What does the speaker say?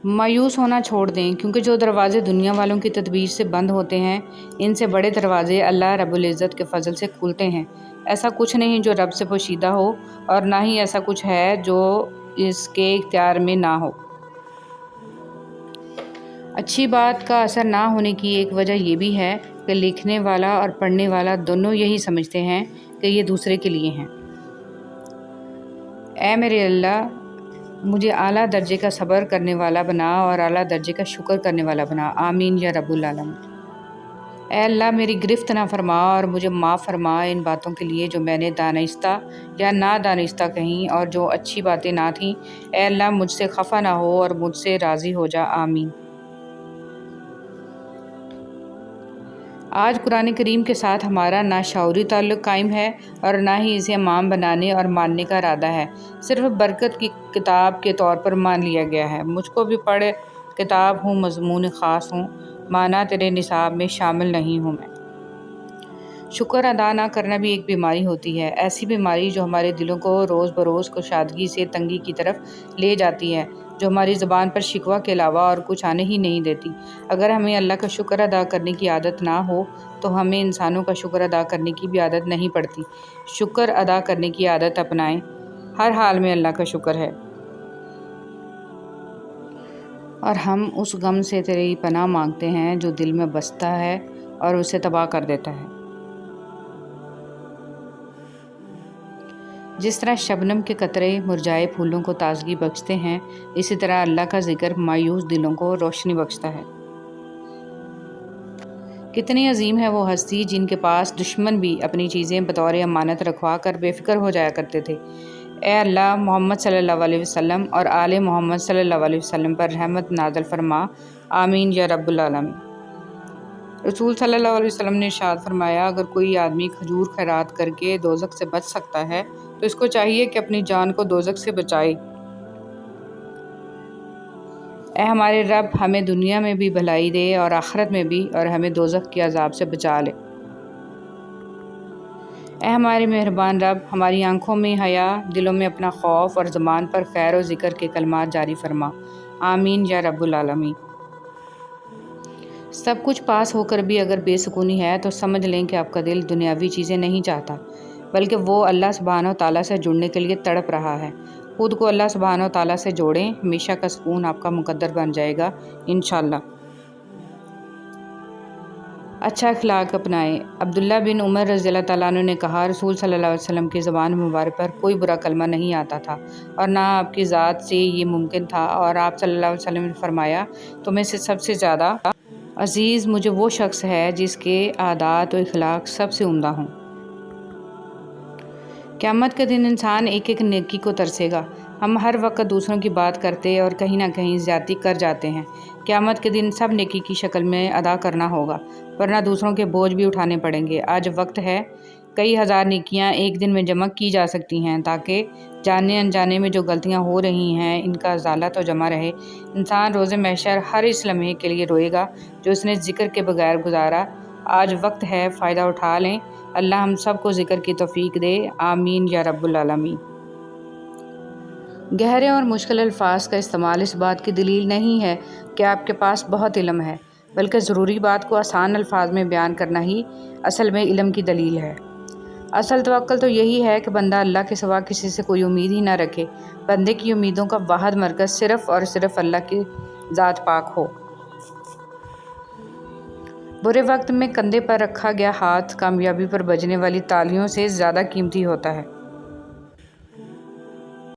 मायूस होना छोड़ दें, क्योंकि जो दरवाज़े दुनिया वालों की तदबीर से बंद होते हैं, इनसे बड़े दरवाज़े अल्लाह रब्बुल इज़्ज़त के फ़ज़ल से खुलते हैं। ऐसा कुछ नहीं जो रब से पोशीदा हो, और ना ही ऐसा कुछ है जो इसके इख्तियार में ना हो। अच्छी बात का असर ना होने की एक वजह ये भी है कि लिखने वाला और पढ़ने वाला दोनों यही समझते हैं कि ये दूसरे के लिए हैं। ऐ मेरे अल्लाह, मुझे आला दर्जे का सब्र करने वाला बना और आला दर्जे का शुक्र करने वाला बना। आमीन या रब्बुल आलमीन। ऐ अल्लाह, मेरी गिरफ्त ना फरमा और मुझे माफ़ फरमा इन बातों के लिए जो मैंने दानिस्ता या ना दानिस्ता कहीं और जो अच्छी बातें ना थीं। ऐ अल्लाह, मुझसे खफा ना हो और मुझसे राज़ी हो जा। आमीन। आज कुरान करीम के साथ हमारा ना शऊरी ताल्लुक़ कायम है और ना ही इसे इमाम बनाने और मानने का इरादा है। सिर्फ़ बरकत की किताब के तौर पर मान लिया गया है। मुझको भी पढ़ किताब हूँ, मज़मून ख़ास हूँ, माना तेरे निसाब में शामिल नहीं हूँ मैं। शुक्र अदा ना करना भी एक बीमारी होती है, ऐसी बीमारी जो हमारे दिलों को रोज़ बरोज़ कुशादगी से तंगी की तरफ ले जाती है, जो हमारी ज़ुबान पर शिकवा के अलावा और कुछ आने ही नहीं देती। अगर हमें अल्लाह का शुक्र अदा करने की आदत ना हो तो हमें इंसानों का शुक्र अदा करने की भी आदत नहीं पड़ती। शुक्र अदा करने की आदत अपनाएं, हर हाल में अल्लाह का शुक्र है। और हम उस गम से तेरी पनाह मांगते हैं जो दिल में बसता है और उसे तबाह कर देता है। जिस तरह शबनम के कतरे मुरझाए फूलों को ताजगी बख्शते हैं, इसी तरह अल्लाह का जिक्र मायूस दिलों को रोशनी बख्शता है। कितनी अजीम है वो हस्ती जिनके पास दुश्मन भी अपनी चीज़ें बतौर अमानत रखवा कर बेफ़िक्र हो जाया करते थे। ए अल्लाह, मोहम्मद सल्लल्लाहु अलैहि वसल्लम और आले मोहम्मद सल्लल्लाहु अलैहि वसल्लम पर रहमत नाज़िल फरमा। आमीन या रब्बुल आलमीन। रसूल सल्लल्लाहु अलैहि वसल्लम ने इरशाद फरमाया, अगर कोई आदमी खजूर खैरात करके दोज़ख से बच सकता है तो इसको चाहिए कि अपनी जान को दोज़ख से बचाए। ऐ हमारे रब, हमें दुनिया में भी भलाई दे और आखिरत में भी, और हमें दोज़ख के अज़ाब से बचा ले। ऐ हमारे मेहरबान रब, हमारी आँखों में हया, दिलों में अपना खौफ और ज़ुबान पर खैर और ज़िक्र के कलमात जारी फरमा। आमीन या रब्बुल आलमीन। सब कुछ पास होकर भी अगर बेसुकूनी है तो समझ लें कि आपका दिल दुनियावी चीज़ें नहीं चाहता, बल्कि वो अल्लाह सुब्हानहू व तआला से जुड़ने के लिए तड़प रहा है। खुद को अल्लाह सुब्हानहू व तआला से जोड़ें, हमेशा का सुकून आपका मुकद्दर बन जाएगा इंशाअल्लाह। अच्छा अखलाक अपनाएं। अब्दुल्ला बिन उमर रज़ियल्लाहु तआला अन्हु ने कहा, रसूल सल्लल्लाहु अलैहि वसल्लम की ज़बान मुबारक पर कोई बुरा कलमा नहीं आता था और ना आपकी ज़ात से ये मुमकिन था, और आप सल्लल्लाहु अलैहि वसल्लम ने फरमाया, तुम्हें से सबसे ज़्यादा अज़ीज़ मुझे वो शख्स है जिसके आदात और इखलाक सबसे उम्दा हों। क़यामत के दिन इंसान एक एक नेकी को तरसेगा। हम हर वक्त दूसरों की बात करते और कहीं ना कहीं ज़्यादती कर जाते हैं। क़यामत के दिन सब नेकी की शक्ल में अदा करना होगा, वरना दूसरों के बोझ भी उठाने पड़ेंगे। आज वक्त है, कई हज़ार नेकियां एक दिन में जमा की जा सकती हैं, ताकि जाने अनजाने में जो गलतियां हो रही हैं इनका ज़ाला तो जमा रहे। इंसान रोज़े महशर हर इस लम्हे के लिए रोएगा जो उसने ज़िक्र के बगैर गुजारा। आज वक्त है, फ़ायदा उठा लें। अल्लाह हम सब को ज़िक्र की तौफ़ीक दे। आमीन या रब्बुल आलमीन। गहरे और मुश्किल अल्फाज का इस्तेमाल इस बात की दलील नहीं है कि आपके पास बहुत इल्म है, बल्कि ज़रूरी बात को आसान अल्फाज में बयान करना ही असल में इल्म की दलील है। असल तवक्कुल तो यही है कि बंदा अल्लाह के सिवा किसी से कोई उम्मीद ही ना रखे। बंदे की उम्मीदों का वाहिद मरकज़ सिर्फ़ और सिर्फ अल्लाह की ज़ात पाक हो। बुरे वक्त में कंधे पर रखा गया हाथ कामयाबी पर बजने वाली तालियों से ज़्यादा कीमती होता है।